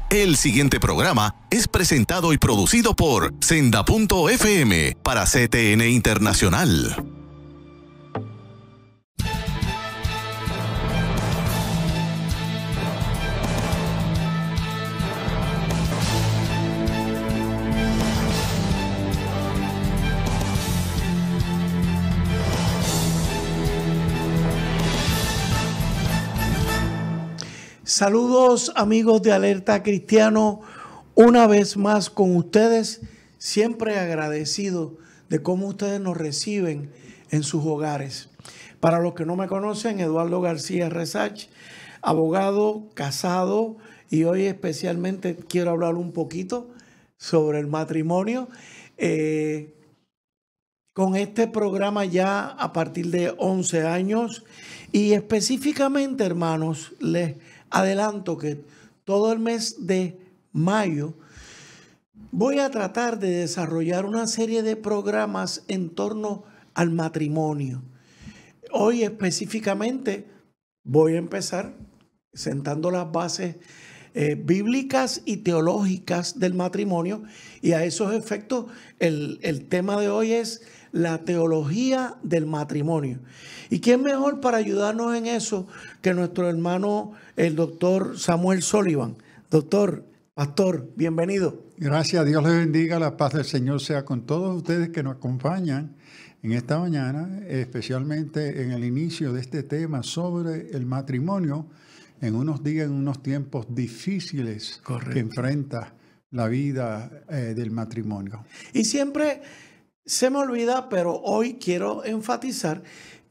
El siguiente programa es presentado y producido por Senda.fm para CTN Internacional. Saludos amigos de Alerta Cristiano, una vez más con ustedes, siempre agradecido de cómo ustedes nos reciben en sus hogares. Para los que no me conocen, Eduardo García Resach, abogado, casado, y hoy especialmente quiero hablar un poquito sobre el matrimonio. Con este programa ya a partir de 11 años y específicamente, hermanos, les adelanto que todo el mes de mayo voy a tratar de desarrollar una serie de programas en torno al matrimonio. Hoy específicamente voy a empezar sentando las bases bíblicas y teológicas del matrimonio, y a esos efectos el tema de hoy es la teología del matrimonio. ¿Y quién mejor para ayudarnos en eso que nuestro hermano, el doctor Samuel Sullivan? Doctor, pastor, bienvenido. Gracias, Dios les bendiga, la paz del Señor sea con todos ustedes que nos acompañan en esta mañana, especialmente en el inicio de este tema sobre el matrimonio, en unos días, en unos tiempos difíciles. Correcto. Que enfrenta la vida del matrimonio. Y siempre se me olvida, pero hoy quiero enfatizar,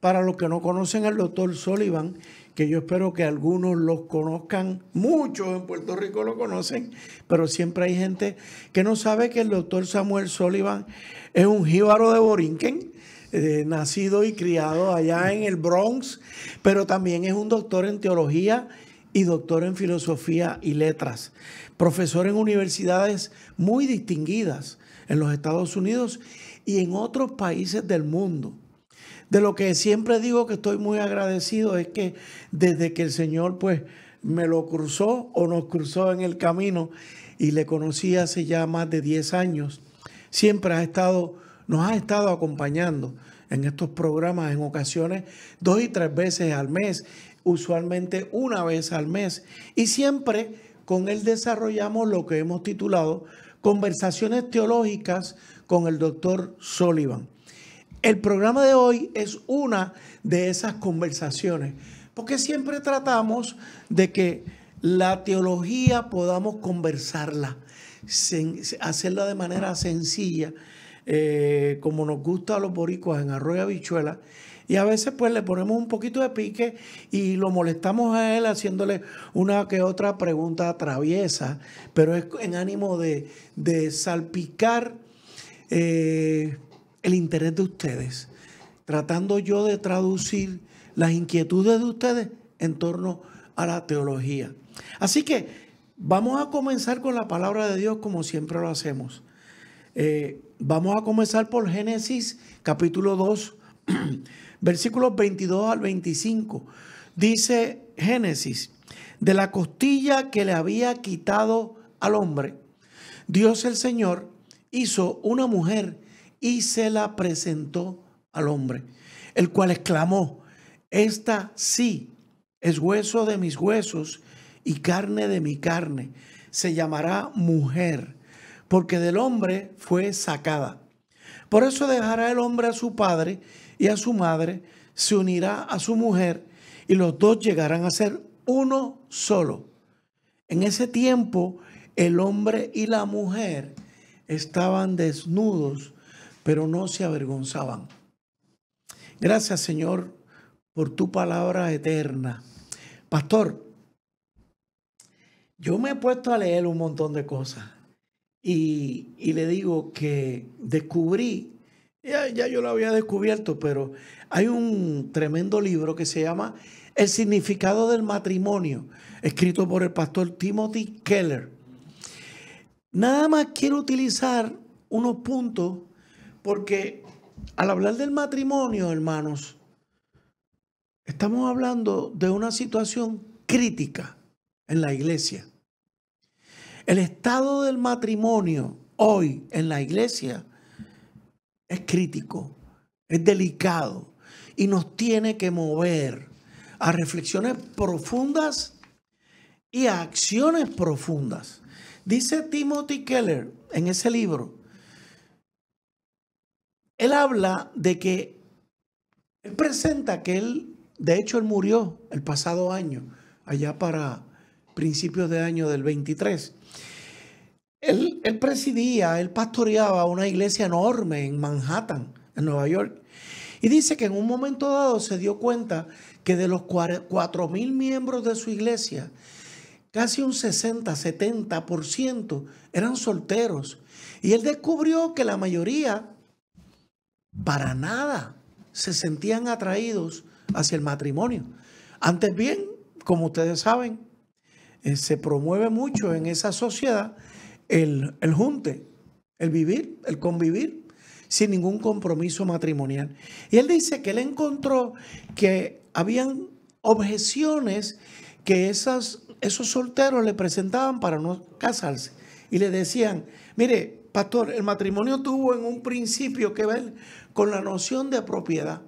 para los que no conocen al doctor Sullivan, que yo espero que algunos los conozcan, muchos en Puerto Rico lo conocen, pero siempre hay gente que no sabe que el doctor Samuel Sullivan es un jíbaro de Borinquen, nacido y criado allá en el Bronx, pero también es un doctor en teología y doctor en filosofía y letras, profesor en universidades muy distinguidas en los Estados Unidos y en otros países del mundo. De lo que siempre digo que estoy muy agradecido es que desde que el Señor pues me lo cruzó o nos cruzó en el camino y le conocí hace ya más de 10 años, siempre nos ha estado acompañando en estos programas en ocasiones 2 y 3 veces al mes, usualmente una vez al mes, y siempre con él desarrollamos lo que hemos titulado Conversaciones Teológicas con el doctor Sullivan. El programa de hoy es una de esas conversaciones, porque siempre tratamos de que la teología podamos conversarla, hacerla de manera sencilla, como nos gusta a los boricuas en arroz y habichuela, y a veces pues le ponemos un poquito de pique y lo molestamos a él haciéndole una que otra pregunta traviesa, pero es en ánimo de salpicar el interés de ustedes, tratando yo de traducir las inquietudes de ustedes en torno a la teología. Así que vamos a comenzar con la palabra de Dios como siempre lo hacemos. Vamos a comenzar por Génesis capítulo 2, versículos 22 al 25. Dice Génesis: de la costilla que le había quitado al hombre, Dios el Señor hizo una mujer y se la presentó al hombre, el cual exclamó: esta sí es hueso de mis huesos y carne de mi carne, se llamará mujer, porque del hombre fue sacada. Por eso dejará el hombre a su padre y a su madre, se unirá a su mujer y los dos llegarán a ser uno solo. En ese tiempo el hombre y la mujer estaban desnudos, pero no se avergonzaban. Gracias, Señor, por tu palabra eterna. Pastor, yo me he puesto a leer un montón de cosas y le digo que descubrí, ya yo lo había descubierto, pero hay un tremendo libro que se llama El significado del matrimonio, escrito por el pastor Timothy Keller. Nada más quiero utilizar unos puntos porque al hablar del matrimonio, hermanos, estamos hablando de una situación crítica. en la iglesia. El estado del matrimonio hoy en la iglesia es crítico, es delicado y nos tiene que mover a reflexiones profundas y a acciones profundas. Dice Timothy Keller en ese libro, él habla de que, él presenta que él, de hecho él murió el pasado año, allá para principios de año del 23. Él presidía, él pastoreaba una iglesia enorme en Manhattan, en Nueva York. Y dice que en un momento dado se dio cuenta que de los 4,000 miembros de su iglesia, casi un 60-70% eran solteros. Y él descubrió que la mayoría para nada se sentían atraídos hacia el matrimonio. Antes bien, como ustedes saben, se promueve mucho en esa sociedad el junte, el vivir, el convivir sin ningún compromiso matrimonial. Y él dice que él encontró que habían objeciones que esos solteros le presentaban para no casarse. Y le decían, mire, pastor, el matrimonio tuvo en un principio que ver con la noción de propiedad.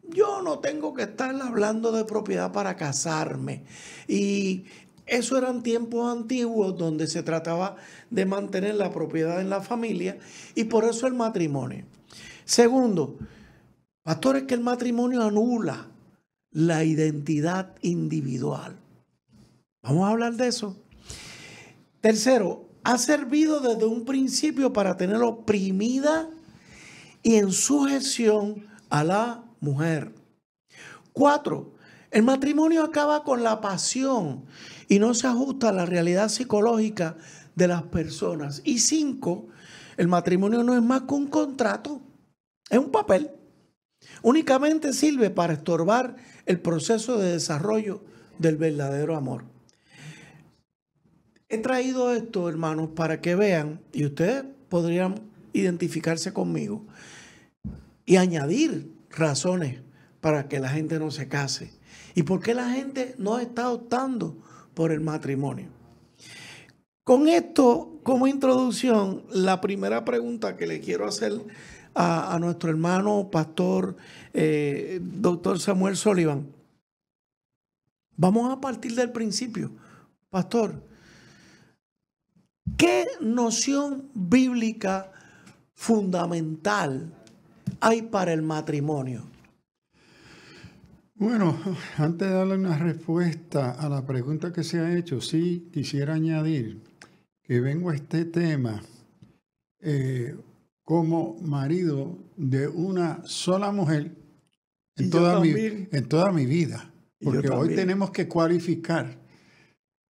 Yo no tengo que estar hablando de propiedad para casarme. Y eso eran tiempos antiguos donde se trataba de mantener la propiedad en la familia y por eso el matrimonio. Segundo, pastor, es que el matrimonio anula la identidad individual. Vamos a hablar de eso. Tercero, ha servido desde un principio para tener oprimida y en sujeción a la mujer. 4, el matrimonio acaba con la pasión y no se ajusta a la realidad psicológica de las personas. Y 5, el matrimonio no es más que un contrato, es un papel. Únicamente sirve para estorbar el proceso de desarrollo del verdadero amor. He traído esto, hermanos, para que vean, y ustedes podrían identificarse conmigo y añadir razones para que la gente no se case. ¿Y por qué la gente no está optando por el matrimonio? Con esto como introducción, la primera pregunta que le quiero hacer a nuestro hermano pastor, doctor Samuel Sullivan. Vamos a partir del principio. Pastor, ¿qué noción bíblica fundamental hay para el matrimonio? Bueno, antes de darle una respuesta a la pregunta que se ha hecho, sí quisiera añadir que vengo a este tema como marido de una sola mujer en toda mi vida. Porque hoy tenemos que cualificar,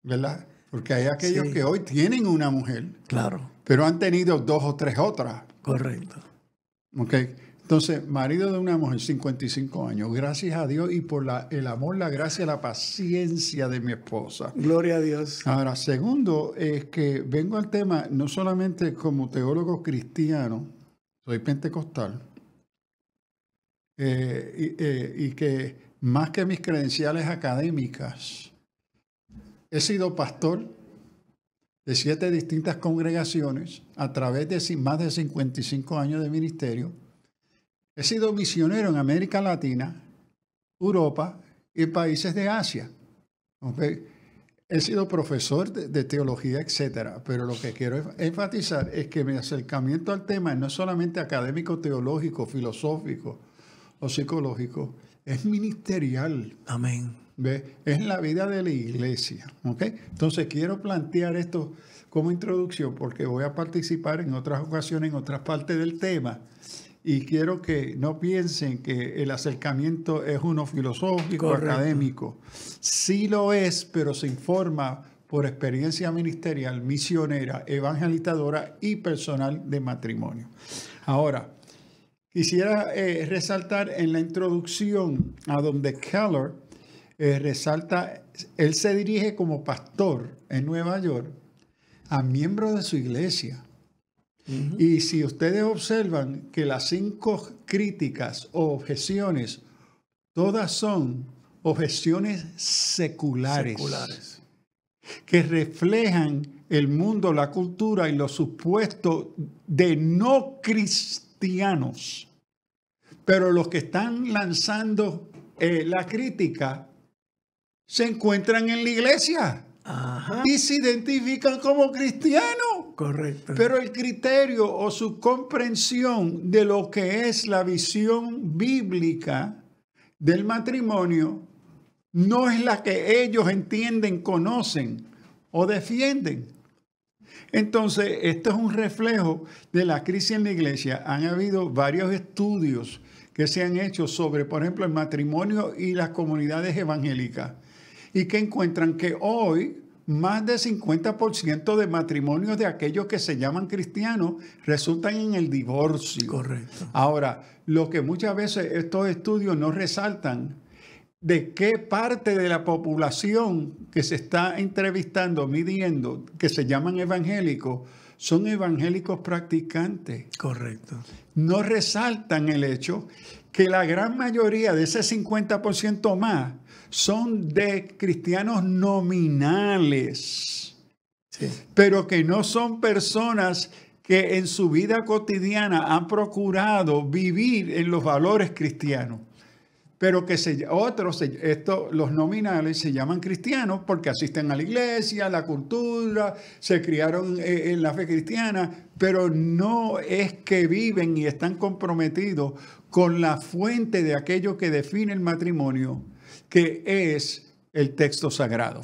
¿verdad? Porque hay aquellos que hoy tienen una mujer, claro, pero han tenido 2 o 3 otras. Correcto. ¿Ok? Entonces, marido de una mujer, 55 años, gracias a Dios y por el amor, la gracia, la paciencia de mi esposa. Gloria a Dios. Ahora, segundo, es que vengo al tema no solamente como teólogo cristiano, soy pentecostal, y que más que mis credenciales académicas, he sido pastor de 7 distintas congregaciones a través de más de 55 años de ministerio. He sido misionero en América Latina, Europa y países de Asia. ¿Okay? He sido profesor de teología, etcétera. Pero lo que quiero enfatizar es que mi acercamiento al tema no es solamente académico, teológico, filosófico o psicológico, es ministerial. Amén. ¿Ve? Es la vida de la iglesia. ¿Okay? Entonces quiero plantear esto como introducción porque voy a participar en otras ocasiones, en otras partes del tema. Y quiero que no piensen que el acercamiento es uno filosófico, correcto, académico. Sí lo es, pero se informa por experiencia ministerial, misionera, evangelizadora y personal de matrimonio. Ahora, quisiera resaltar en la introducción a donde Keller resalta, él se dirige como pastor en Nueva York a miembros de su iglesia. Uh-huh. Y si ustedes observan que las 5 críticas o objeciones, todas son objeciones seculares. que reflejan el mundo, la cultura y los supuestos de no cristianos. Pero los que están lanzando la crítica se encuentran en la iglesia. Ajá. Y se identifican como cristianos. Correcto. Pero el criterio o su comprensión de lo que es la visión bíblica del matrimonio no es la que ellos entienden, conocen o defienden. Entonces, esto es un reflejo de la crisis en la iglesia. Han habido varios estudios que se han hecho sobre, por ejemplo, el matrimonio y las comunidades evangélicas, y que encuentran que hoy más del 50% de matrimonios de aquellos que se llaman cristianos resultan en el divorcio. Correcto. Ahora, lo que muchas veces estos estudios no resaltan, de qué parte de la población que se está entrevistando, midiendo, que se llaman evangélicos, son evangélicos practicantes. Correcto. No resaltan el hecho que la gran mayoría de ese 50% más son de cristianos nominales, sí, pero que no son personas que en su vida cotidiana han procurado vivir en los valores cristianos. Pero que los nominales se llaman cristianos porque asisten a la iglesia, a la cultura, se criaron en la fe cristiana, pero no es que viven y están comprometidos con la fuente de aquello que define el matrimonio, que es el texto sagrado.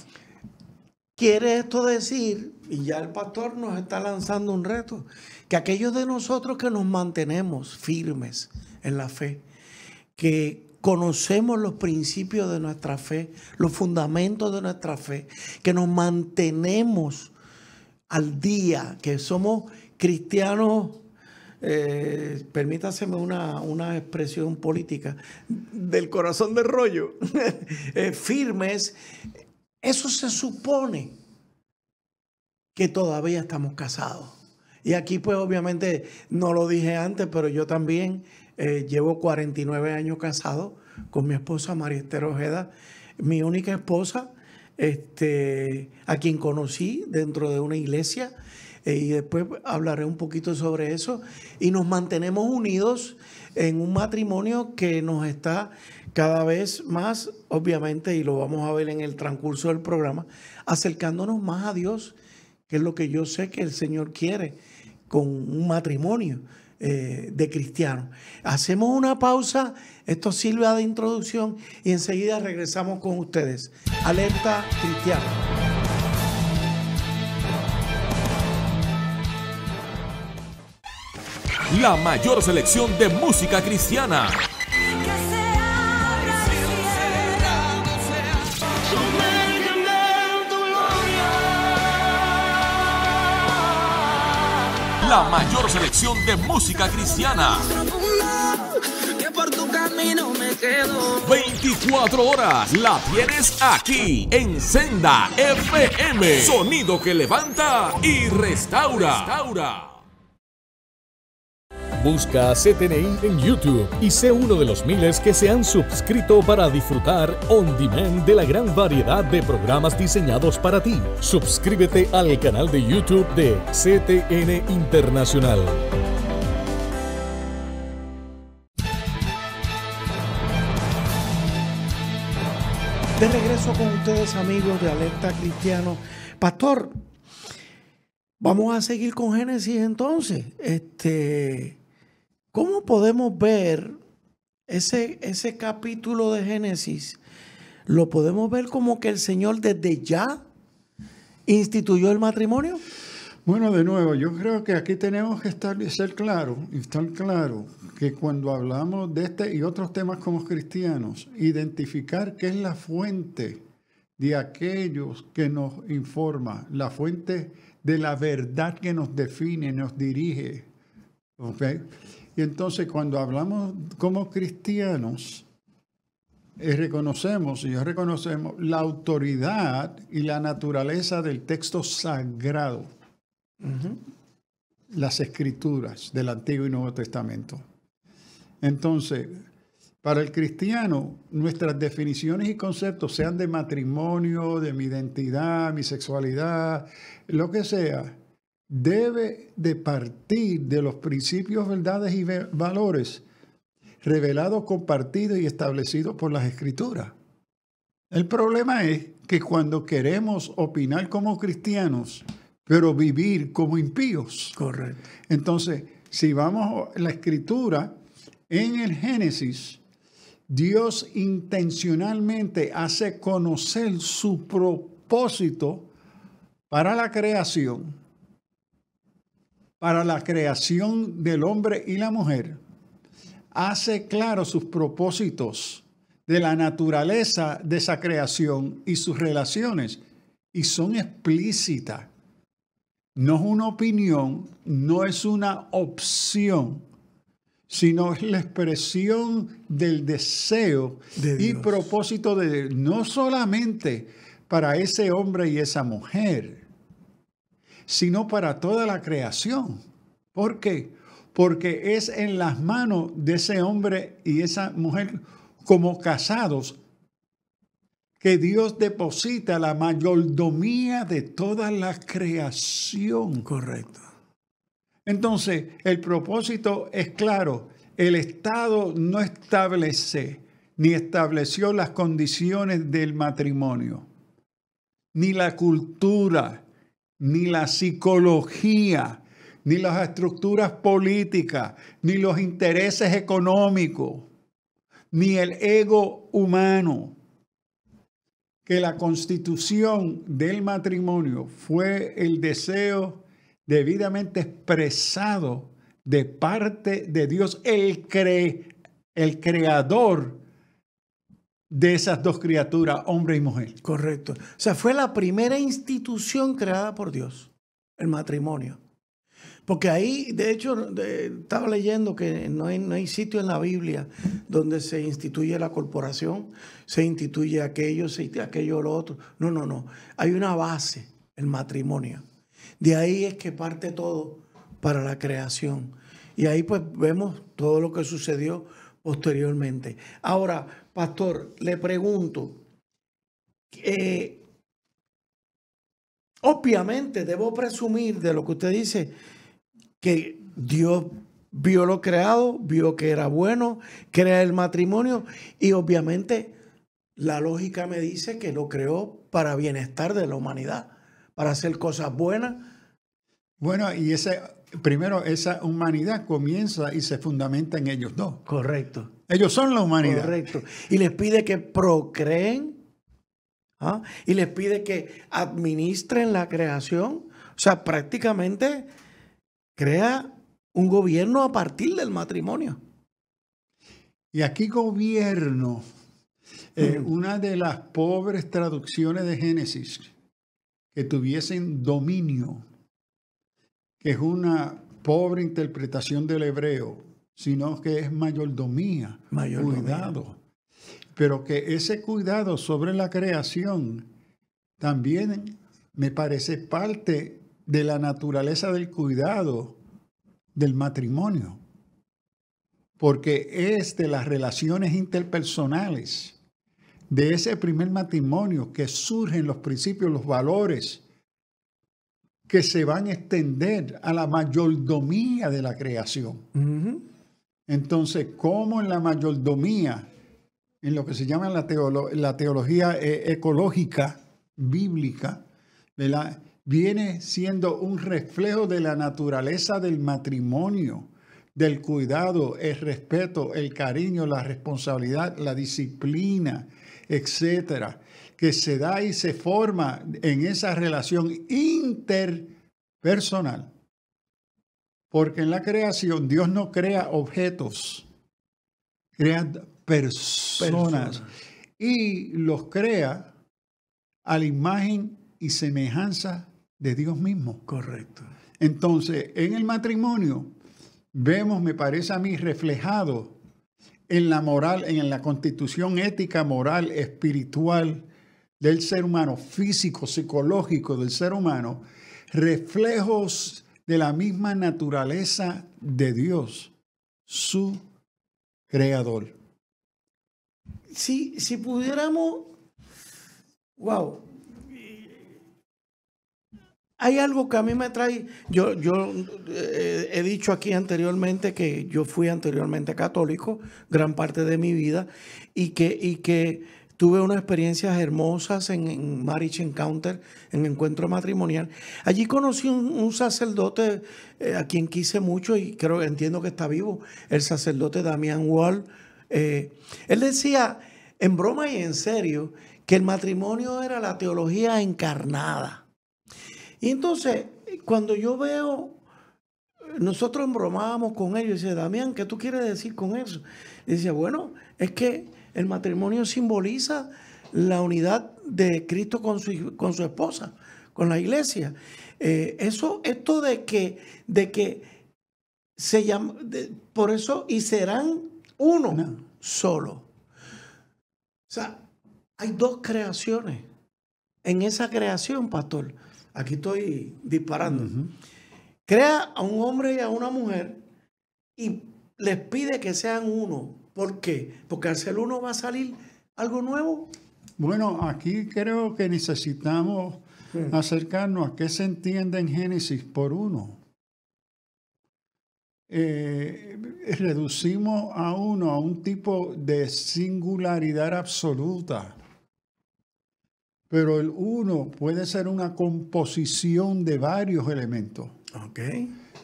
Quiere esto decir, y ya el pastor nos está lanzando un reto, que aquellos de nosotros que nos mantenemos firmes en la fe, que conocemos los principios de nuestra fe, los fundamentos de nuestra fe, que nos mantenemos al día, que somos cristianos, permítaseme una expresión política, del corazón de rollo, firmes. Eso se supone que todavía estamos casados. Y aquí pues obviamente no lo dije antes, pero yo también llevo 49 años casado con mi esposa María Esther Ojeda, mi única esposa, a quien conocí dentro de una iglesia, y después hablaré un poquito sobre eso. Y nos mantenemos unidos en un matrimonio que nos está cada vez más, obviamente, y lo vamos a ver en el transcurso del programa, acercándonos más a Dios, que es lo que yo sé que el Señor quiere con un matrimonio de cristianos. Hacemos una pausa, esto sirve de introducción y enseguida regresamos con ustedes. Alerta Cristiana. La mayor selección de música cristiana. La mayor selección de música cristiana. 24 horas la tienes aquí en Senda FM. Sonido que levanta y restaura. Busca a CTNI en YouTube y sé uno de los miles que se han suscrito para disfrutar on demand de la gran variedad de programas diseñados para ti. Suscríbete al canal de YouTube de CTN Internacional. De regreso con ustedes, amigos de Alerta Cristiano. Pastor, vamos a seguir con Génesis entonces. ¿Cómo podemos ver ese capítulo de Génesis? ¿Lo podemos ver como que el Señor desde ya instituyó el matrimonio? Bueno, de nuevo, yo creo que aquí tenemos que estar claro que cuando hablamos de este y otros temas como cristianos, identificar qué es la fuente de aquellos que nos informa, la fuente de la verdad que nos define, nos dirige. ¿Okay? Y entonces cuando hablamos como cristianos, reconocemos la autoridad y la naturaleza del texto sagrado, las escrituras del Antiguo y Nuevo Testamento. Entonces, Para el cristiano, nuestras definiciones y conceptos, sean de matrimonio, de mi identidad, mi sexualidad, lo que sea, debe de partir de los principios, verdades y valores revelados, compartidos y establecidos por las Escrituras. El problema es que cuando queremos opinar como cristianos, pero vivir como impíos. Correcto. Entonces, si vamos a la Escritura, en el Génesis, Dios intencionalmente hace conocer su propósito para la creación del hombre y la mujer. Hace claro sus propósitos de la naturaleza de esa creación y sus relaciones, y son explícitas. No es una opinión, no es una opción, sino es la expresión del deseo y propósito de Dios, no solamente para ese hombre y esa mujer, sino para toda la creación. ¿Por qué? Porque es en las manos de ese hombre y esa mujer como casados que Dios deposita la mayordomía de toda la creación. Correcto. Entonces, el propósito es claro. El Estado no establece ni estableció las condiciones del matrimonio, ni la cultura, ni la psicología, ni las estructuras políticas, ni los intereses económicos, ni el ego humano. Que la constitución del matrimonio fue el deseo debidamente expresado de parte de Dios, el creador de esas dos criaturas, hombre y mujer. Correcto. O sea, fue la primera institución creada por Dios, el matrimonio. Porque ahí, de hecho, estaba leyendo que no hay sitio en la Biblia donde se instituye la corporación, se instituye aquello, lo otro. No. Hay una base, el matrimonio. De ahí es que parte todo para la creación. Y ahí pues vemos todo lo que sucedió posteriormente. Ahora, pastor, le pregunto, obviamente debo presumir de lo que usted dice, que Dios vio lo creado, vio que era bueno, crea el matrimonio y obviamente la lógica me dice que lo creó para bienestar de la humanidad, para hacer cosas buenas. Bueno, y primero esa humanidad comienza y se fundamenta en ellos dos. Correcto. Ellos son la humanidad. Correcto. Y les pide que procreen, y les pide que administren la creación. O sea, prácticamente crea un gobierno a partir del matrimonio. Y aquí gobierno, una de las pobres traducciones de Génesis que tuviesen dominio, que es una pobre interpretación del hebreo, sino que es mayordomía, cuidado. Pero que ese cuidado sobre la creación también me parece parte de la naturaleza del cuidado del matrimonio, porque es de las relaciones interpersonales, de ese primer matrimonio que surgen los principios, los valores que se van a extender a la mayordomía de la creación. Uh-huh. Entonces, ¿cómo en la mayordomía, en lo que se llama la teología ecológica bíblica, ¿verdad?, viene siendo un reflejo de la naturaleza del matrimonio, del cuidado, el respeto, el cariño, la responsabilidad, la disciplina, etcétera, que se da y se forma en esa relación interpersonal. Porque en la creación Dios no crea objetos, crea personas. Y los crea a la imagen y semejanza de Dios mismo. Correcto. Entonces, en el matrimonio vemos, me parece a mí, reflejado en la moral, en la constitución ética, moral, espiritual del ser humano, físico, psicológico del ser humano, reflejos de la misma naturaleza de Dios, su creador. si pudiéramos, wow, hay algo que a mí me trae, yo he dicho aquí anteriormente que yo fui anteriormente católico, gran parte de mi vida, y que tuve unas experiencias hermosas en Marriage Encounter, en encuentro matrimonial. Allí conocí un sacerdote a quien quise mucho y entiendo que está vivo, el sacerdote Damián Wall. Él decía, en broma y en serio, que el matrimonio era la teología encarnada. Y entonces, cuando yo veo, nosotros embromábamos con ellos, y decía, Damián, ¿qué tú quieres decir con eso? Y decía, bueno, es que el matrimonio simboliza la unidad de Cristo con su esposa, con la iglesia. Esto de que se llama, por eso, y serán uno solo. O sea, hay dos creaciones. En esa creación, pastor, aquí estoy disparando. Crea a un hombre y a una mujer y les pide que sean uno. ¿Por qué? Porque al ser uno va a salir algo nuevo. Bueno, aquí creo que necesitamos acercarnos a qué se entiende en Génesis por uno. Reducimos a uno a un tipo de singularidad absoluta. Pero el uno puede ser una composición de varios elementos,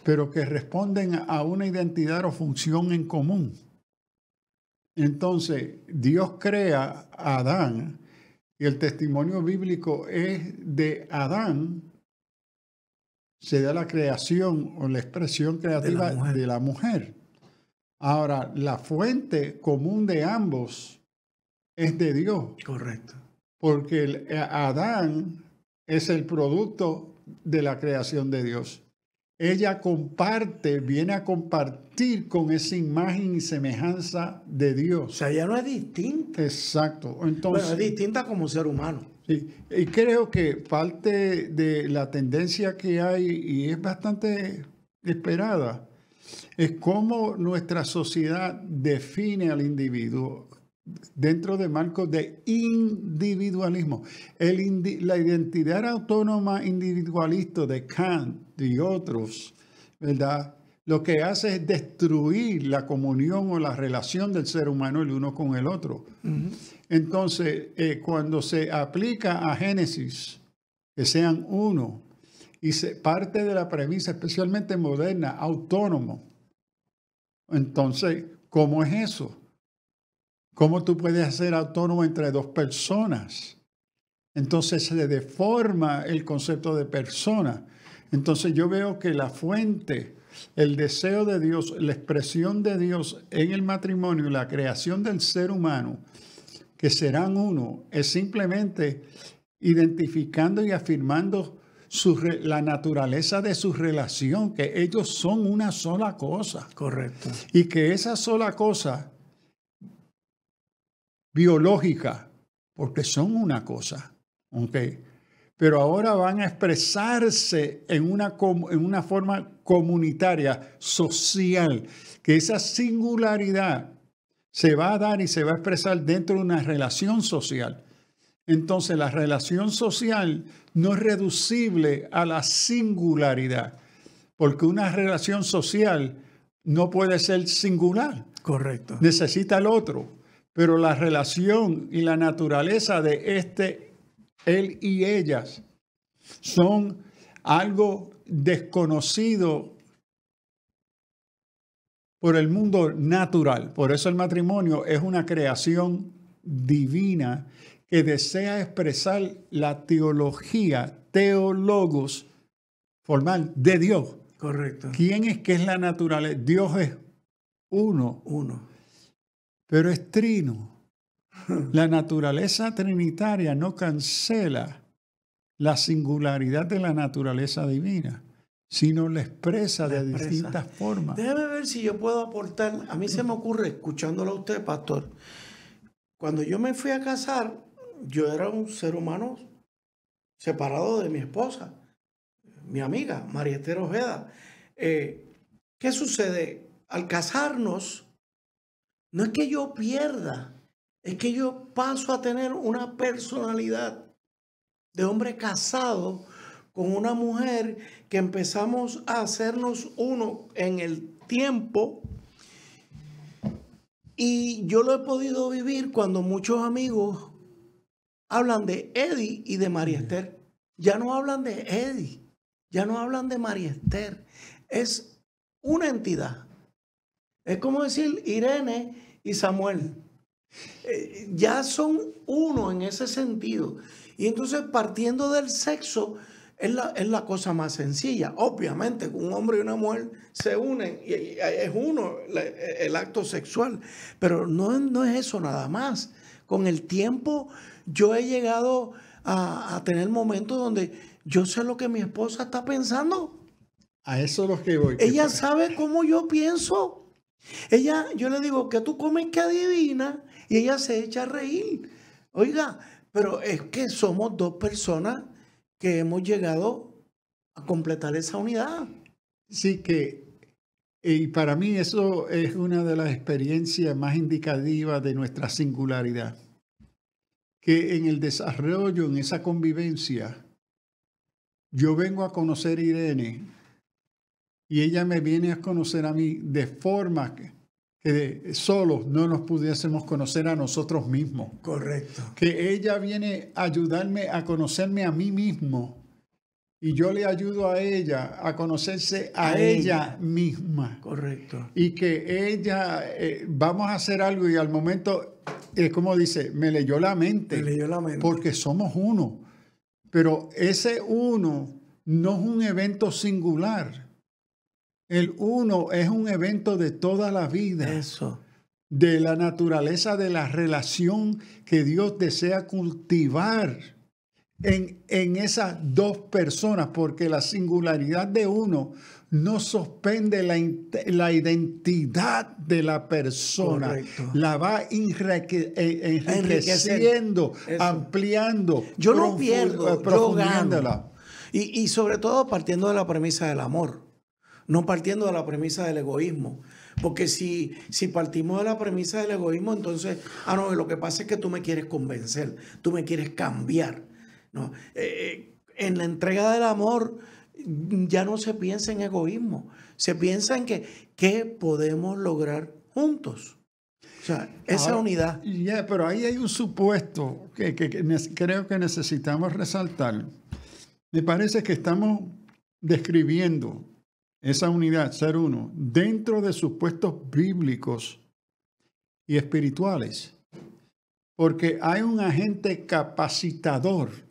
pero que responden a una identidad o función en común. Entonces, Dios crea a Adán y el testimonio bíblico es de Adán, se da la creación o la expresión creativa de la mujer. Ahora, la fuente común de ambos es de Dios. Correcto. Porque Adán es el producto de la creación de Dios. Ella viene a compartir con esa imagen y semejanza de Dios. O sea, ella no es distinta. Exacto. Entonces, bueno, es distinta como ser humano. Sí, y creo que parte de la tendencia que hay, y es bastante esperada, es cómo nuestra sociedad define al individuo dentro de marcos de individualismo. La identidad autónoma individualista de Kant y otros, ¿verdad? Lo que hace es destruir la comunión o la relación del ser humano el uno con el otro. Entonces, cuando se aplica a Génesis, que sean uno, y se parte de la premisa, especialmente moderna, autónomo. Entonces, ¿cómo es eso? ¿Cómo tú puedes ser autónomo entre dos personas? Entonces se deforma el concepto de persona. Entonces yo veo que la fuente, el deseo de Dios, la expresión de Dios en el matrimonio, la creación del ser humano, que serán uno, es simplemente identificando y afirmando la naturaleza de su relación, que ellos son una sola cosa. Correcto. Y que esa sola cosa biológica, porque son una cosa, pero ahora van a expresarse en una forma comunitaria, social, que esa singularidad se va a dar y se va a expresar dentro de una relación social. Entonces, la relación social no es reducible a la singularidad, porque una relación social no puede ser singular. Correcto. Necesita al otro. Pero la relación y la naturaleza de él y ellas, son algo desconocido por el mundo natural. Por eso el matrimonio es una creación divina que desea expresar la teología, teólogos formal de Dios. Correcto. ¿Quién es que es la naturaleza? Dios es uno. Uno. Pero es trino. La naturaleza trinitaria no cancela la singularidad de la naturaleza divina, sino la expresa de distintas formas. Déjame ver si yo puedo aportar. A mí se me ocurre, escuchándolo a usted, pastor, cuando yo me fui a casar, yo era un ser humano separado de mi esposa, mi amiga, María Esther Ojeda. ¿Qué sucede? Al casarnos, no es que yo pierda, es que yo paso a tener una personalidad de hombre casado con una mujer que empezamos a hacernos uno en el tiempo. Y yo lo he podido vivir cuando muchos amigos hablan de Eddie y de María Esther. Ya no hablan de Eddie, ya no hablan de María Esther. Es una entidad. Es como decir Irene y Samuel. Ya son uno en ese sentido. Y entonces, partiendo del sexo, es la cosa más sencilla. Obviamente, un hombre y una mujer se unen y es uno el acto sexual. Pero no es eso nada más. Con el tiempo, yo he llegado a tener momentos donde yo sé lo que mi esposa está pensando. A eso es lo que voy. Ella sabe cómo yo pienso. Yo le digo, ¿qué tú comes que adivina? Y ella se echa a reír. Oiga, pero es que somos dos personas que hemos llegado a completar esa unidad. Sí, y para mí eso es una de las experiencias más indicativas de nuestra singularidad. Que en el desarrollo, en esa convivencia, yo vengo a conocer a Irene y ella me viene a conocer a mí de forma que solos no nos pudiésemos conocer a nosotros mismos. Correcto. Que ella viene a ayudarme a conocerme a mí mismo y yo le ayudo a ella a conocerse a ella misma. Correcto. Y que ella, vamos a hacer algo y al momento, como dice, me leyó la mente. Me leyó la mente. Porque somos uno. Pero ese uno no es un evento singular. El uno es un evento de toda la vida. Eso. De la naturaleza de la relación que Dios desea cultivar en esas dos personas, porque la singularidad de uno no suspende la identidad de la persona. Correcto. La va enriqueciendo, ampliando. Yo no pierdo, yo gano. Y sobre todo partiendo de la premisa del amor. No partiendo de la premisa del egoísmo. Porque si partimos de la premisa del egoísmo, entonces, no, lo que pasa es que tú me quieres convencer, tú me quieres cambiar. No, en la entrega del amor ya no se piensa en egoísmo, se piensa en qué podemos lograr juntos. O sea, esa unidad. Pero ahí hay un supuesto que creo que necesitamos resaltar. Me parece que estamos describiendo esa unidad, ser uno, dentro de supuestos bíblicos y espirituales. Porque hay un agente capacitador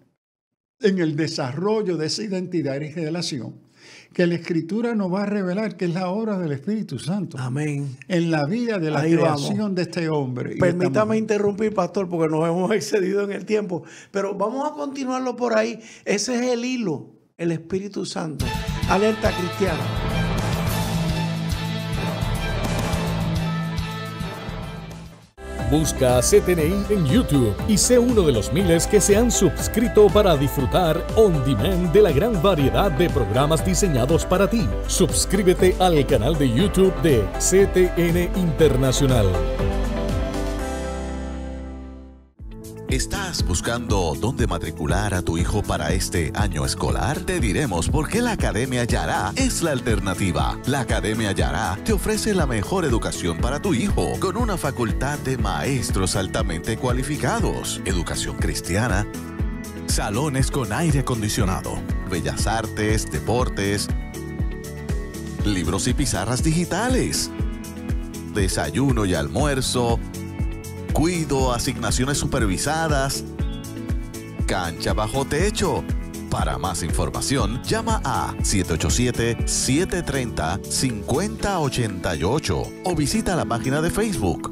en el desarrollo de esa identidad y relación que la Escritura nos va a revelar que es la obra del Espíritu Santo. Amén. En la vida de la creación de este hombre. Permítame interrumpir, pastor, porque nos hemos excedido en el tiempo. Pero vamos a continuarlo por ahí. Ese es el hilo, el Espíritu Santo. Alerta cristiana. Busca a CTNI en YouTube y sé uno de los miles que se han suscrito para disfrutar on demand de la gran variedad de programas diseñados para ti. Suscríbete al canal de YouTube de CTN Internacional. ¿Estás buscando dónde matricular a tu hijo para este año escolar? Te diremos por qué la Academia Yará es la alternativa. La Academia Yará te ofrece la mejor educación para tu hijo, con una facultad de maestros altamente cualificados, educación cristiana, salones con aire acondicionado, bellas artes, deportes, libros y pizarras digitales, desayuno y almuerzo, cuido, asignaciones supervisadas, cancha bajo techo. Para más información, llama a 787-730-5088 o visita la página de Facebook.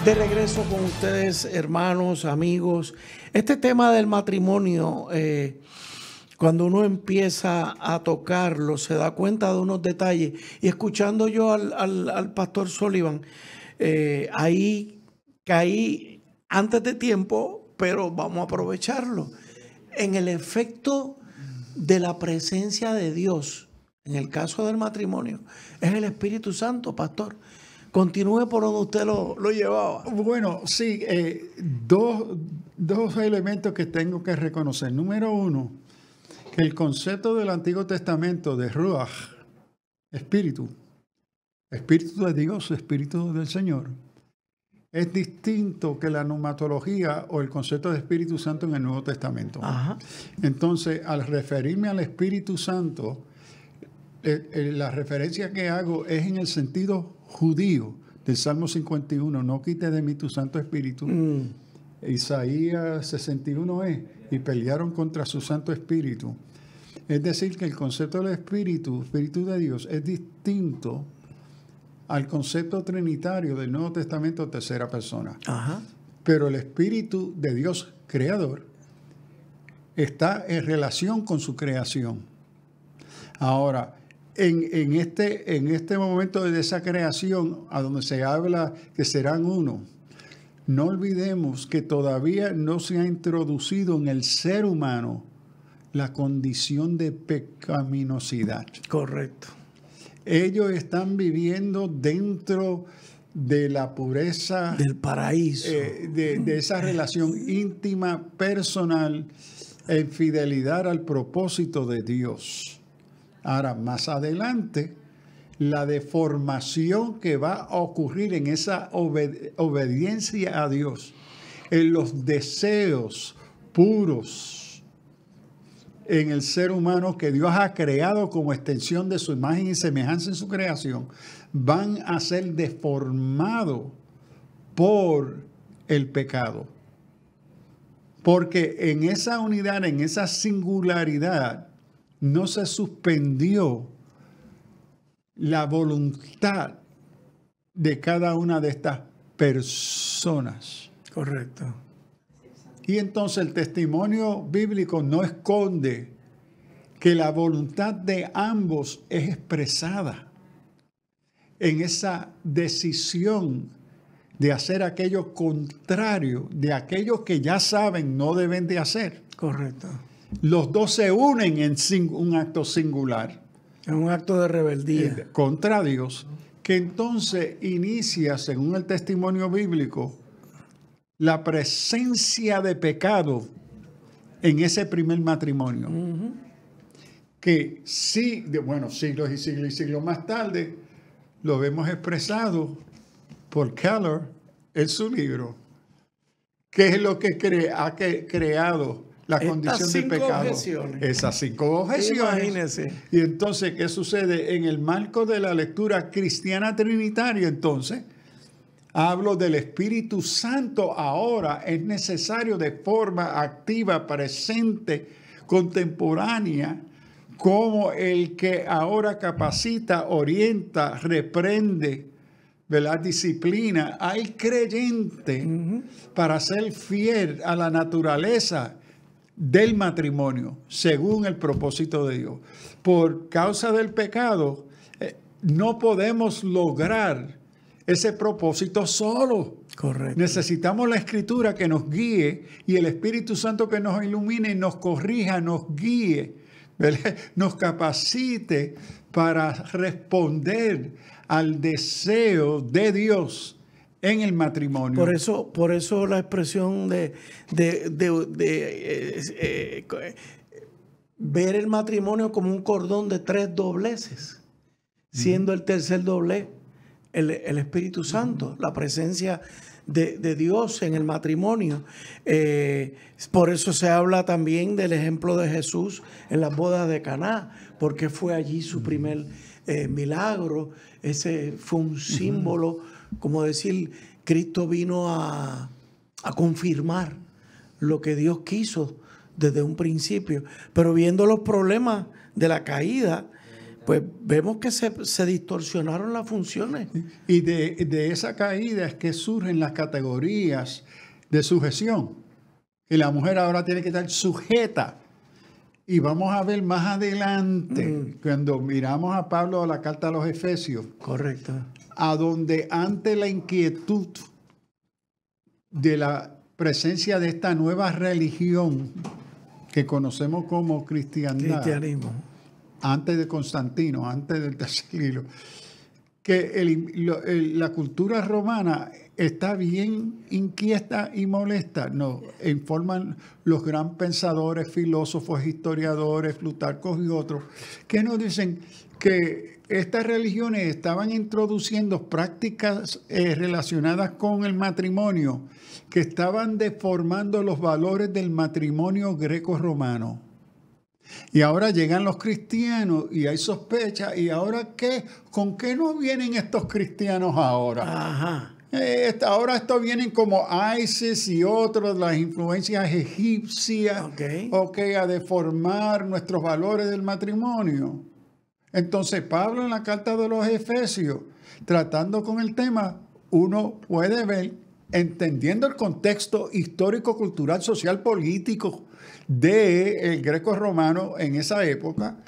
De regreso con ustedes, hermanos, amigos. Este tema del matrimonio, cuando uno empieza a tocarlo, se da cuenta de unos detalles. Y escuchando yo al pastor Sullivan, ahí caí antes de tiempo, pero vamos a aprovecharlo. En el efecto de la presencia de Dios, en el caso del matrimonio, es el Espíritu Santo, pastor. Continúe por donde usted lo llevaba. Bueno, sí, dos elementos que tengo que reconocer. Número uno, que el concepto del Antiguo Testamento de Ruach, espíritu de Dios, espíritu del Señor, es distinto que la neumatología o el concepto de Espíritu Santo en el Nuevo Testamento. Ajá. Entonces, al referirme al Espíritu Santo, la referencia que hago es en el sentido judío del Salmo 51, no quites de mí tu Santo Espíritu. Isaías 61 es, y pelearon contra su Santo Espíritu. Es decir, que el concepto del Espíritu de Dios, es distinto al concepto trinitario del Nuevo Testamento tercera persona. Ajá. Pero el Espíritu de Dios creador está en relación con su creación. Ahora, en este momento de esa creación, a donde se habla que serán uno, no olvidemos que todavía no se ha introducido en el ser humano la condición de pecaminosidad. Correcto. Ellos están viviendo dentro de la pureza del paraíso, de esa relación íntima, personal, en fidelidad al propósito de Dios. Ahora, más adelante, la deformación que va a ocurrir en esa obediencia a Dios, en los deseos puros en el ser humano que Dios ha creado como extensión de su imagen y semejanza en su creación, van a ser deformados por el pecado. Porque en esa unidad, en esa singularidad, no se suspendió la voluntad de cada una de estas personas. Correcto. Y entonces el testimonio bíblico no esconde que la voluntad de ambos es expresada en esa decisión de hacer aquello contrario de aquello que ya saben no deben de hacer. Correcto. Los dos se unen en un acto singular. Es un acto de rebeldía contra Dios, que entonces inicia, según el testimonio bíblico, la presencia de pecado en ese primer matrimonio. Que sí, bueno, siglos y siglos y siglos más tarde, lo vemos expresado por Keller en su libro. ¿Qué es lo que ha creado la condición de pecado? Esas 5 objeciones. Imagínese. Y entonces, ¿qué sucede? En el marco de la lectura cristiana trinitaria, entonces, hablo del Espíritu Santo. Ahora es necesario de forma activa, presente, contemporánea, como el que ahora capacita, orienta, reprende, ¿verdad? Disciplina al creyente para ser fiel a la naturaleza del matrimonio, según el propósito de Dios. Por causa del pecado, no podemos lograr ese propósito solo. Correcto. Necesitamos la Escritura que nos guíe y el Espíritu Santo que nos ilumine, nos corrija, nos guíe, ¿verdad? Nos capacite para responder al deseo de Dios en el matrimonio. Por eso la expresión de ver el matrimonio como un cordón de 3 dobleces, siendo el tercer doblez el Espíritu Santo, la presencia de Dios en el matrimonio. Por eso se habla también del ejemplo de Jesús en las bodas de Caná, porque fue allí su primer milagro. Ese fue un símbolo, como decir, Cristo vino a confirmar lo que Dios quiso desde un principio. Pero viendo los problemas de la caída, pues vemos que se distorsionaron las funciones. Y de esa caída es que surgen las categorías de sujeción. Y la mujer ahora tiene que estar sujeta. Y vamos a ver más adelante, cuando miramos a Pablo a la carta a los Efesios. Correcto. A donde ante la inquietud de la presencia de esta nueva religión que conocemos como cristiandad, Cristianismo. antes de Constantino, antes del tercer siglo, que la cultura romana está bien inquieta y molesta. Nos informan los gran pensadores, filósofos, historiadores, Plutarco y otros, que nos dicen que estas religiones estaban introduciendo prácticas relacionadas con el matrimonio que estaban deformando los valores del matrimonio greco-romano. Y ahora llegan los cristianos y hay sospecha. ¿Y ahora qué? ¿Con qué no vienen estos cristianos ahora? Ajá. Ahora estos vienen como ISIS y otros, las influencias egipcias, a deformar nuestros valores del matrimonio. Entonces, Pablo en la carta de los Efesios, tratando con el tema, uno puede ver, entendiendo el contexto histórico, cultural, social, político del greco-romano en esa época,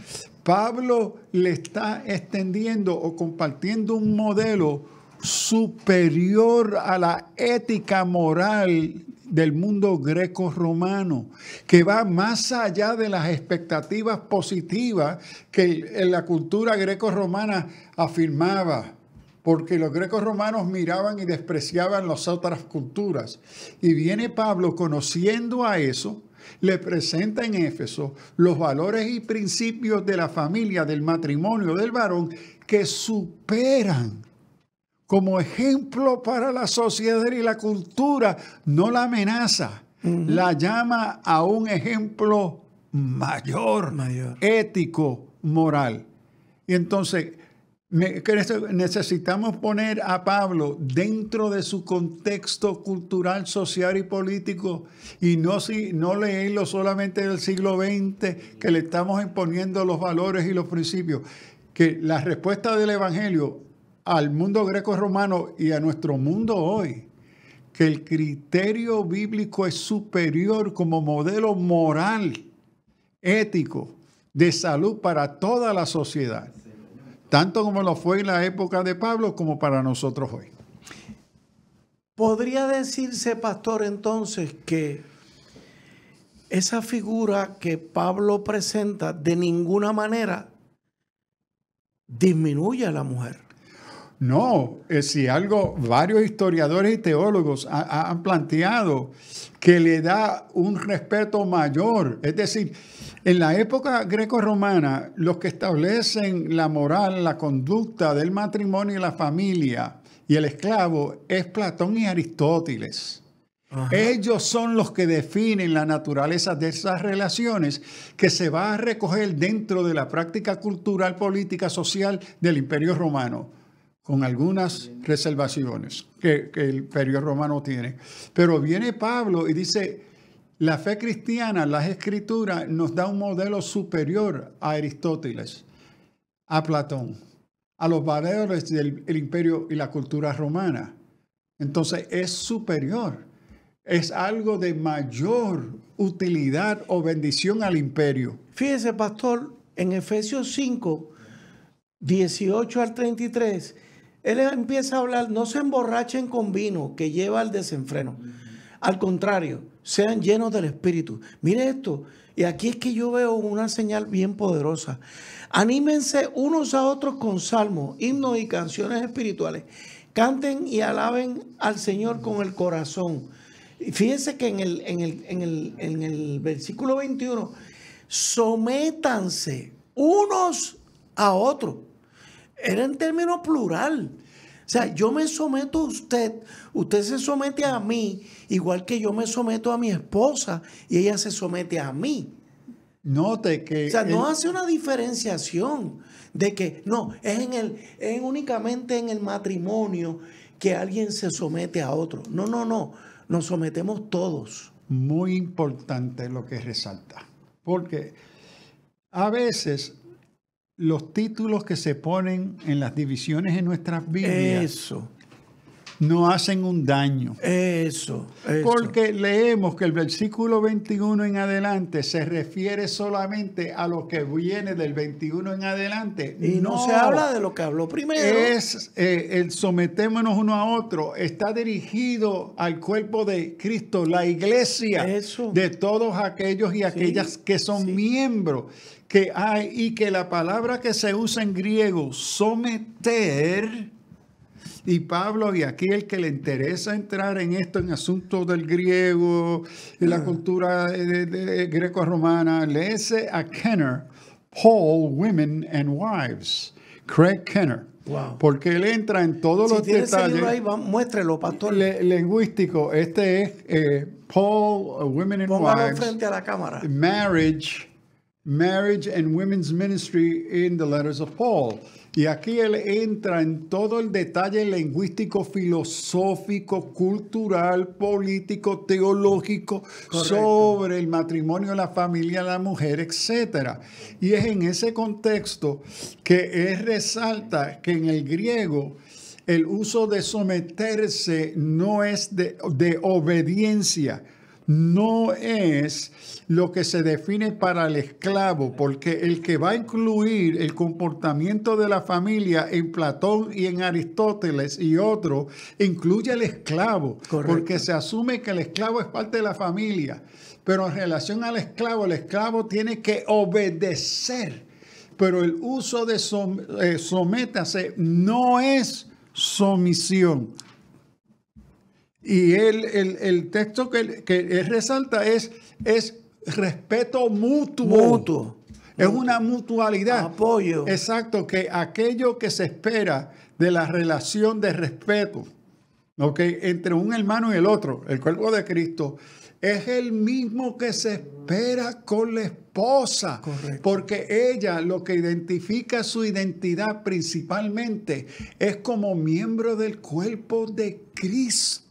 Pablo le está extendiendo o compartiendo un modelo superior a la ética moral del mundo greco-romano, que va más allá de las expectativas positivas que la cultura greco-romana afirmaba, porque los grecos romanos miraban y despreciaban las otras culturas. Y viene Pablo, conociendo a eso, le presenta en Éfeso los valores y principios de la familia, del matrimonio, del varón, que superan como ejemplo para la sociedad y la cultura, no la amenaza, la llama a un ejemplo mayor, ético, moral. Y entonces necesitamos poner a Pablo dentro de su contexto cultural, social y político y no leerlo solamente del siglo XX, que le estamos imponiendo los valores y los principios. Que la respuesta del Evangelio al mundo greco-romano y a nuestro mundo hoy, que el criterio bíblico es superior como modelo moral, ético, de salud para toda la sociedad, tanto como lo fue en la época de Pablo como para nosotros hoy. ¿Podría decirse, pastor, entonces que esa figura que Pablo presenta de ninguna manera disminuye a la mujer? No, si algo, varios historiadores y teólogos han planteado que le da un respeto mayor. Es decir, en la época greco-romana, los que establecen la moral, la conducta del matrimonio y la familia y el esclavo es Platón y Aristóteles. Ajá. Ellos son los que definen la naturaleza de esas relaciones que se va a recoger dentro de la práctica cultural, política, social del Imperio Romano, con algunas reservaciones que el Imperio Romano tiene. Pero viene Pablo y dice, la fe cristiana, las escrituras, nos da un modelo superior a Aristóteles, a Platón, a los valores del imperio y la cultura romana. Entonces es superior, es algo de mayor utilidad o bendición al imperio. Fíjese, pastor, en Efesios 5, 18 al 33, él empieza a hablar, no se emborrachen con vino que lleva al desenfreno. Al contrario, sean llenos del Espíritu. Mire esto, y aquí es que yo veo una señal bien poderosa. Anímense unos a otros con salmos, himnos y canciones espirituales. Canten y alaben al Señor con el corazón. Y fíjense que en el versículo 21, sométanse unos a otros. Era en términos plural. O sea, yo me someto a usted, usted se somete a mí, igual que yo me someto a mi esposa y ella se somete a mí. Note que... O sea, no hace una diferenciación de que, no, es únicamente en el matrimonio que alguien se somete a otro. No, nos sometemos todos. Muy importante lo que resalta, porque a veces los títulos que se ponen en las divisiones en nuestras Biblias no hacen un daño. Eso. Porque leemos que el versículo 21 en adelante se refiere solamente a lo que viene del 21 en adelante. Y no se habla de lo que habló primero. Es el sometémonos uno a otro. Está dirigido al cuerpo de Cristo, la iglesia, de todos aquellos y aquellas que son miembros que hay, y que la palabra que se usa en griego, someter, y Pablo, y aquí el que le interesa entrar en esto, en asuntos del griego, en la cultura de greco-romana, léese a Kenner, Paul, Women and Wives, Craig Kenner. Wow. Porque él entra en todos los detalles. Ahí, muéstrelo, pastor. Lingüístico. Este es Paul, Women and Wives. Frente a la cámara. Marriage and Women's Ministry in the Letters of Paul. Y aquí él entra en todo el detalle lingüístico, filosófico, cultural, político, teológico, sobre el matrimonio, la familia, la mujer, etc. Y es en ese contexto que él resalta que en el griego el uso de someterse no es de obediencia, no es lo que se define para el esclavo, porque el que va a incluir el comportamiento de la familia en Platón y en Aristóteles y otros, incluye al esclavo. Correcto. Porque se asume que el esclavo es parte de la familia, pero en relación al esclavo, el esclavo tiene que obedecer, pero el uso de sométase no es sumisión. Y el texto que él resalta es respeto mutuo. Es una mutualidad. Apoyo. Exacto, que aquello que se espera de la relación de respeto, ¿okay?, entre un hermano y el otro, el cuerpo de Cristo, es el mismo que se espera con la esposa. Correcto. Porque ella lo que identifica su identidad principalmente es como miembro del cuerpo de Cristo.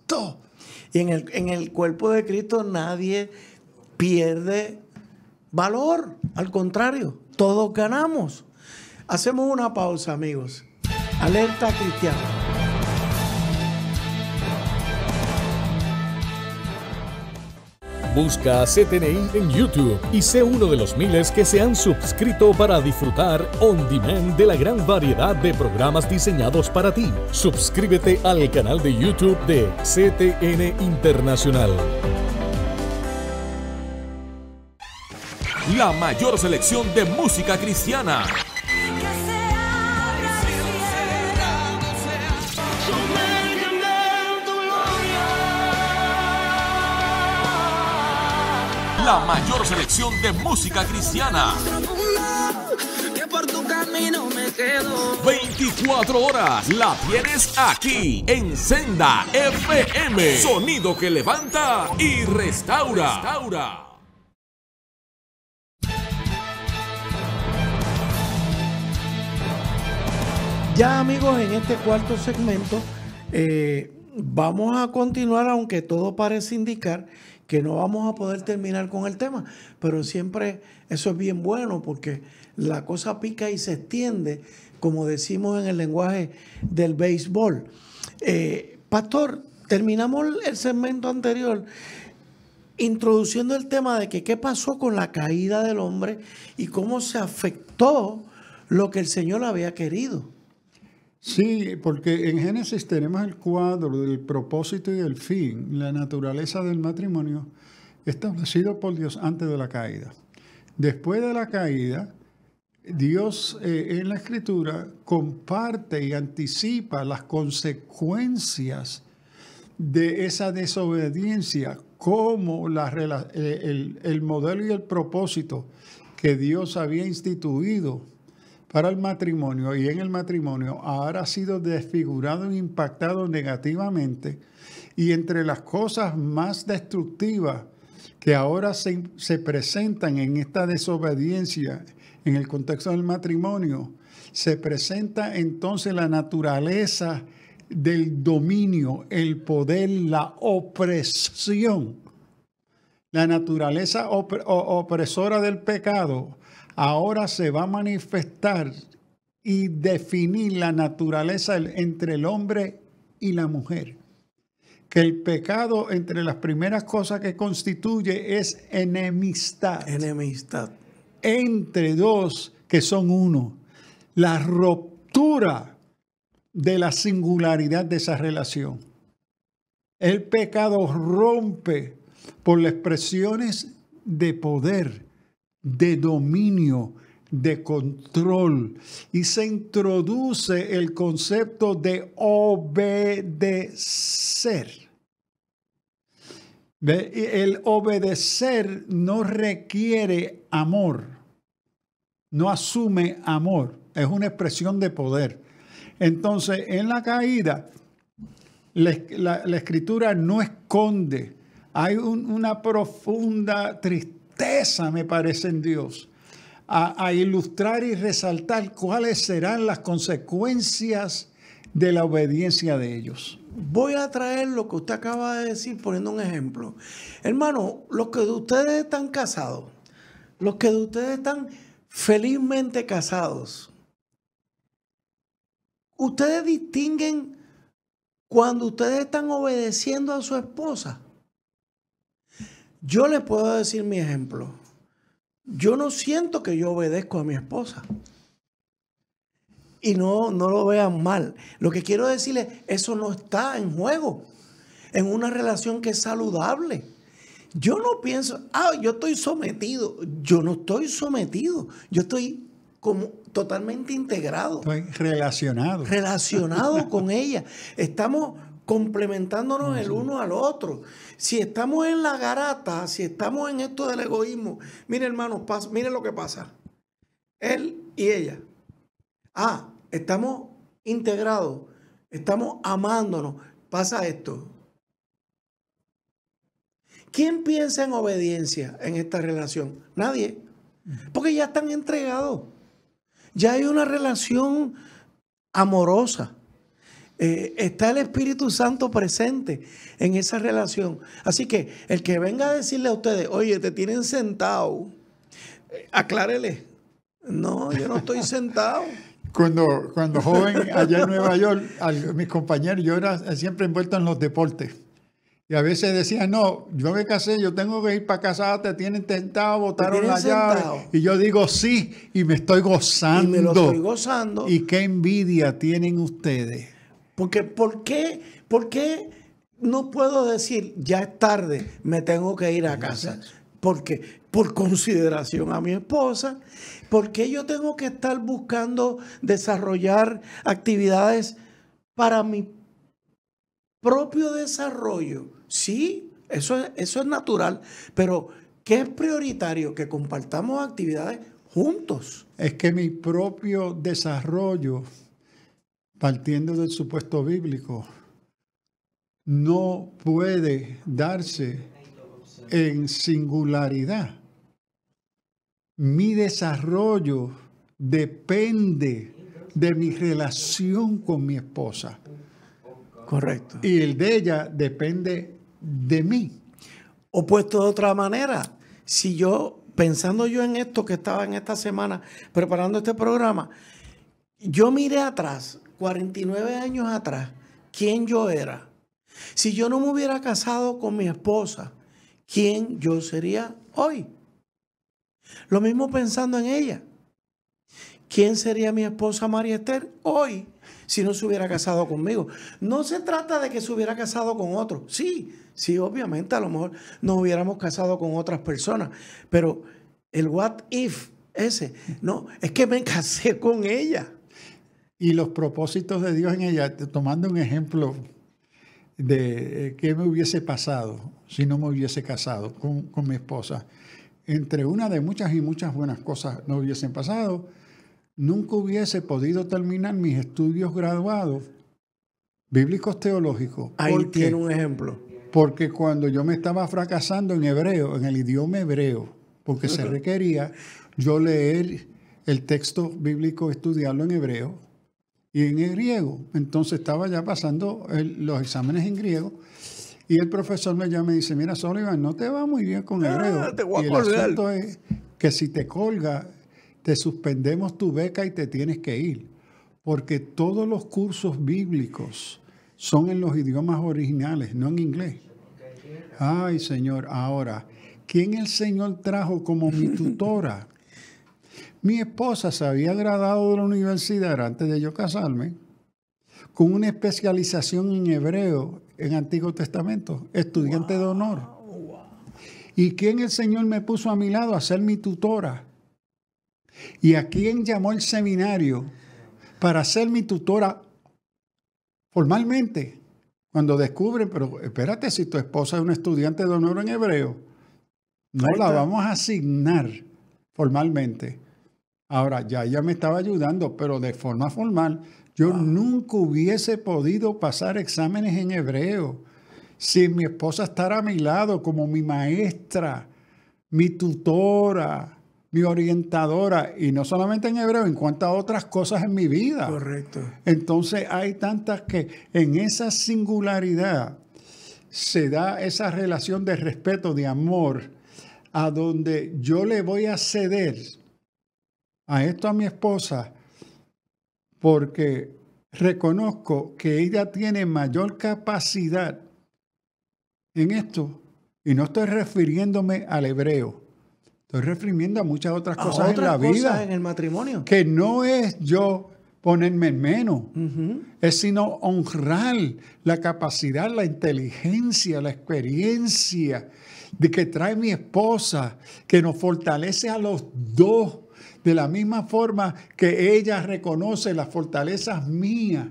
Y en el cuerpo de Cristo nadie pierde valor. Al contrario, todos ganamos. Hacemos una pausa, amigos. Alerta cristiana. Busca CTNI en YouTube y sé uno de los miles que se han suscrito para disfrutar on demand de la gran variedad de programas diseñados para ti. Suscríbete al canal de YouTube de CTN Internacional. La mayor selección de música cristiana. La mayor selección de música cristiana. 24 horas la tienes aquí en Senda FM. Sonido que levanta y restaura. Ya, amigos, en este cuarto segmento vamos a continuar, aunque todo parece indicar que no vamos a poder terminar con el tema, pero siempre eso es bien bueno porque la cosa pica y se extiende, como decimos en el lenguaje del béisbol. Pastor, terminamos el segmento anterior introduciendo el tema de que qué pasó con la caída del hombre y cómo se afectó lo que el Señor había querido. Sí, porque en Génesis tenemos el cuadro del propósito y el fin, la naturaleza del matrimonio, establecido por Dios antes de la caída. Después de la caída, Dios en la Escritura comparte y anticipa las consecuencias de esa desobediencia, como el modelo y el propósito que Dios había instituido para el matrimonio y en el matrimonio ahora ha sido desfigurado e impactado negativamente, y entre las cosas más destructivas que ahora se presentan en esta desobediencia en el contexto del matrimonio, se presenta entonces la naturaleza del dominio, el poder, la opresión. La naturaleza opresora del pecado ahora se va a manifestar y definir la naturaleza entre el hombre y la mujer. Que el pecado, entre las primeras cosas que constituye, es enemistad. Enemistad. Entre dos que son uno. La ruptura de la singularidad de esa relación. El pecado rompe por las expresiones de poder, de dominio, de control, y se introduce el concepto de obedecer. El obedecer no requiere amor, no asume amor, es una expresión de poder. Entonces, en la caída, la Escritura no esconde, hay una profunda tristeza, me parece, en Dios, a ilustrar y resaltar cuáles serán las consecuencias de la obediencia de ellos. Voy a traer lo que usted acaba de decir poniendo un ejemplo. Hermano, los que de ustedes están casados, los que de ustedes están felizmente casados, ustedes distinguen cuando ustedes están obedeciendo a su esposa. Yo les puedo decir mi ejemplo. Yo no siento que yo obedezco a mi esposa. Y no lo vean mal. Lo que quiero decirles, eso no está en juego en una relación que es saludable. Yo no pienso, yo estoy sometido. Yo no estoy sometido. Yo estoy como totalmente integrado. Estoy relacionado. Relacionado con ella. Estamos complementándonos el uno al otro. Si estamos en la garata, si estamos en esto del egoísmo, mire, hermanos, mire lo que pasa. Él y ella. Estamos integrados, estamos amándonos. Pasa esto. ¿Quién piensa en obediencia en esta relación? Nadie. Porque ya están entregados. Ya hay una relación amorosa. Está el Espíritu Santo presente en esa relación. Así que el que venga a decirle a ustedes, oye, te tienen sentado, aclárele. No, yo no estoy sentado. Cuando joven allá en Nueva York, mis compañeros, yo era siempre envuelto en los deportes. Y a veces decían, no, yo me casé, yo tengo que ir para casa, te tienen tentado, botaron la llave. Y yo digo sí, y me estoy gozando. Y me lo estoy gozando. Y qué envidia tienen ustedes. Porque, ¿por qué no puedo decir, ya es tarde, me tengo que ir a casa? Porque por consideración a mi esposa, porque yo tengo que estar buscando desarrollar actividades para mi propio desarrollo. Sí, eso es natural, pero ¿qué es prioritario? Que compartamos actividades juntos. Es que mi propio desarrollo, partiendo del supuesto bíblico, no puede darse en singularidad. Mi desarrollo depende de mi relación con mi esposa. Correcto. Y el de ella depende de mí. O puesto de otra manera, si yo, pensando yo en esto que estaba en esta semana preparando este programa, yo miré atrás, 49 años atrás, quién yo era. Si yo no me hubiera casado con mi esposa, ¿quién yo sería hoy? Lo mismo pensando en ella. ¿Quién sería mi esposa María Esther hoy si no se hubiera casado conmigo? No se trata de que se hubiera casado con otro. Sí, obviamente a lo mejor nos hubiéramos casado con otras personas. Pero el what if ese, no, es que me casé con ella. Y los propósitos de Dios en ella, tomando un ejemplo de qué me hubiese pasado si no me hubiese casado con mi esposa. Entre una de muchas y muchas buenas cosas no hubiesen pasado, nunca hubiese podido terminar mis estudios graduados bíblicos teológicos. Ahí tiene un ejemplo. Porque cuando yo me estaba fracasando en hebreo, en el idioma hebreo, porque se requería yo leer el texto bíblico, estudiarlo en hebreo y en griego. Entonces estaba ya pasando los exámenes en griego. Y el profesor me llama y dice, mira, Sullivan, no te va muy bien con hebreo. Te voy a y el colgar. asunto es que si te colga, te suspendemos tu beca y te tienes que ir. Porque todos los cursos bíblicos son en los idiomas originales, no en inglés. Ay, Señor, ahora, ¿quién el Señor trajo como mi tutora? Mi esposa se había graduado de la universidad antes de yo casarme, con una especialización en hebreo en Antiguo Testamento, estudiante de honor. ¿Y quién el Señor me puso a mi lado a ser mi tutora? ¿Y a quién llamó el seminario para ser mi tutora formalmente? Cuando descubren, pero espérate, si tu esposa es una estudiante de honor en hebreo, no la vamos a asignar formalmente. Ahora, ya ella me estaba ayudando, pero de forma formal, yo nunca hubiese podido pasar exámenes en hebreo si mi esposa estara a mi lado como mi maestra, mi tutora, mi orientadora, y no solamente en hebreo, en cuanto a otras cosas en mi vida. Correcto. Entonces hay tantas que en esa singularidad se da esa relación de respeto, de amor, a donde yo le voy a ceder a esto a mi esposa porque reconozco que ella tiene mayor capacidad en esto, y no estoy refiriéndome al hebreo, estoy refiriendo a muchas otras cosas en la vida, en el matrimonio, que no es yo ponerme en menos, es sino honrar la capacidad, la inteligencia, la experiencia de que trae mi esposa, que nos fortalece a los dos, de la misma forma que ella reconoce las fortalezas mías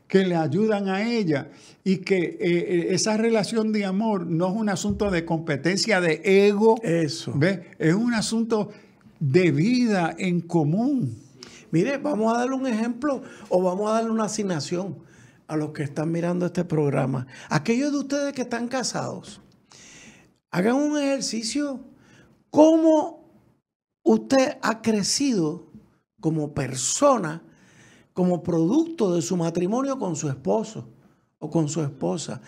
que le ayudan a ella, y que esa relación de amor no es un asunto de competencia, de ego. Eso. ¿Ves? Es un asunto de vida en común. Mire, vamos a darle un ejemplo o vamos a darle una asignación a los que están mirando este programa. Aquellos de ustedes que están casados, hagan un ejercicio. ¿Cómo usted ha crecido como persona, como producto de su matrimonio con su esposo o con su esposa?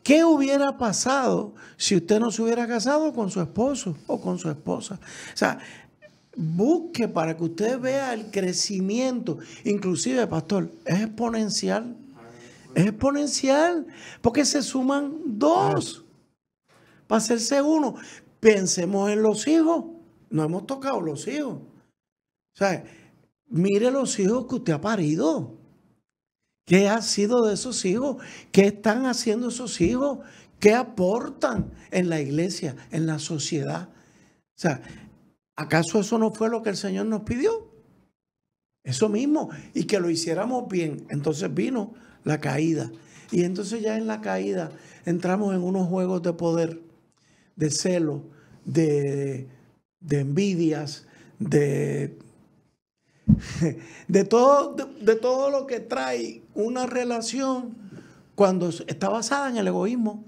¿Qué hubiera pasado si usted no se hubiera casado con su esposo o con su esposa? O sea, busque para que usted vea el crecimiento. Inclusive, pastor, es exponencial. Es exponencial porque se suman dos para hacerse uno. Pensemos en los hijos. No hemos tocado los hijos. O sea, mire los hijos que usted ha parido. ¿Qué ha sido de esos hijos? ¿Qué están haciendo esos hijos? ¿Qué aportan en la iglesia, en la sociedad? O sea, ¿acaso eso no fue lo que el Señor nos pidió? Eso mismo. Y que lo hiciéramos bien. Entonces vino la caída. Y entonces ya en la caída entramos en unos juegos de poder, de celo, de envidias, de todo lo que trae una relación cuando está basada en el egoísmo.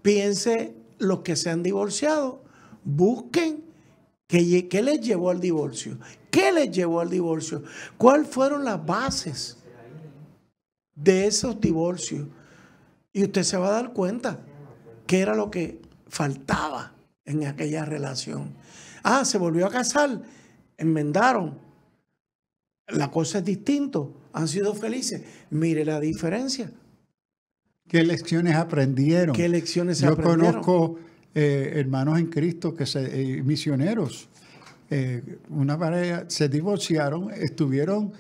Piense los que se han divorciado, busquen qué les llevó al divorcio. ¿Qué les llevó al divorcio? ¿Cuáles fueron las bases de esos divorcios? Y usted se va a dar cuenta qué era lo que faltaba en aquella relación. Se volvió a casar, enmendaron. La cosa es distinto. Han sido felices. Mire la diferencia. ¿Qué lecciones aprendieron? ¿Qué lecciones se aprendieron? Yo conozco hermanos en Cristo, misioneros. Una pareja se divorciaron, estuvieron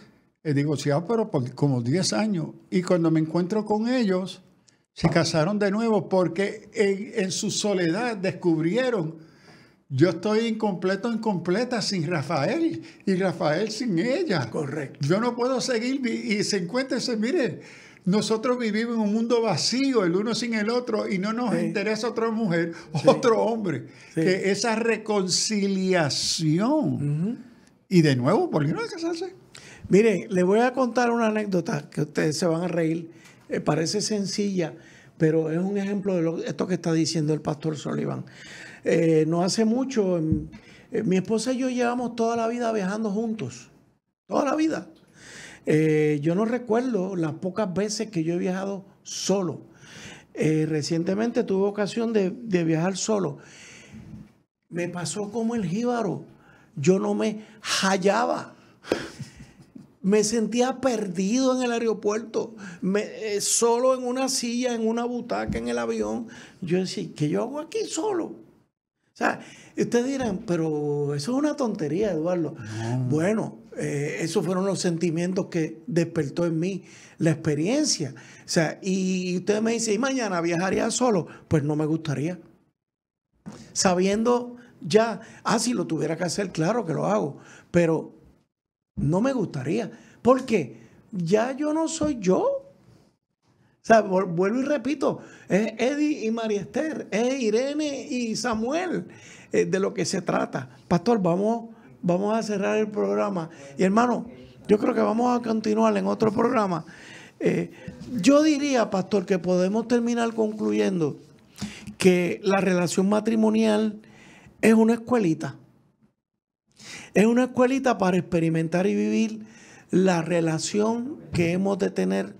divorciados pero por como 10 años. Y cuando me encuentro con ellos, se casaron de nuevo porque en su soledad descubrieron: yo estoy incompleto, incompleta sin Rafael, y Rafael sin ella. Correcto. Yo no puedo seguir. Y se encuentra y dice: mire, nosotros vivimos en un mundo vacío, el uno sin el otro, y no nos interesa otra mujer, otro hombre. Sí. Que esa reconciliación. Y de nuevo volvieron a casarse. Mire, le voy a contar una anécdota que ustedes se van a reír. Parece sencilla, pero es un ejemplo de esto que está diciendo el pastor Sullivan. No hace mucho, mi esposa y yo llevamos toda la vida viajando juntos. Toda la vida. Yo no recuerdo las pocas veces que yo he viajado solo. Recientemente tuve ocasión de viajar solo. Me pasó como el jíbaro. Yo no me hallaba. Me sentía perdido en el aeropuerto, solo en una silla, en una butaca en el avión. Yo decía, ¿qué yo hago aquí solo? O sea, ustedes dirán, pero eso es una tontería, Eduardo. No. Bueno, esos fueron los sentimientos que despertó en mí la experiencia. O sea, y ustedes me dicen, ¿y mañana viajaría solo? Pues no me gustaría. Sabiendo ya, si lo tuviera que hacer, claro que lo hago, pero no me gustaría, porque ya yo no soy yo. O sea, vuelvo y repito, es Eddie y María Esther, es Irene y Samuel, de lo que se trata. Pastor, vamos a cerrar el programa. Y hermano, yo creo que vamos a continuar en otro programa. Yo diría, pastor, que podemos terminar concluyendo que la relación matrimonial es una escuelita. Es una escuelita para experimentar y vivir la relación que hemos de tener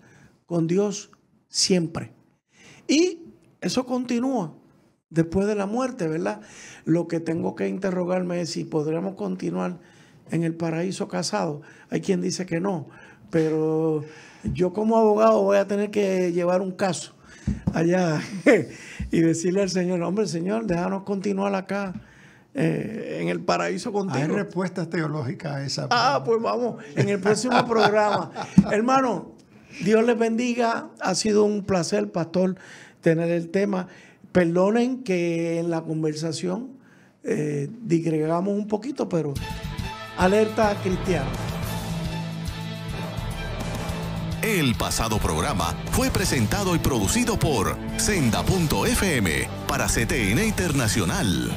con Dios siempre. Y eso continúa después de la muerte, ¿verdad? Lo que tengo que interrogarme es si podremos continuar en el paraíso casado. Hay quien dice que no, pero yo como abogado voy a tener que llevar un caso allá y decirle al Señor, hombre, Señor, déjanos continuar acá en el paraíso contigo. Hay respuestas teológicas a esa pregunta. Pues vamos, en el próximo programa. Hermano, Dios les bendiga. Ha sido un placer, pastor, tener el tema. Perdonen que en la conversación digregamos un poquito, pero alerta cristiana. El pasado programa fue presentado y producido por Senda.fm para CTN Internacional.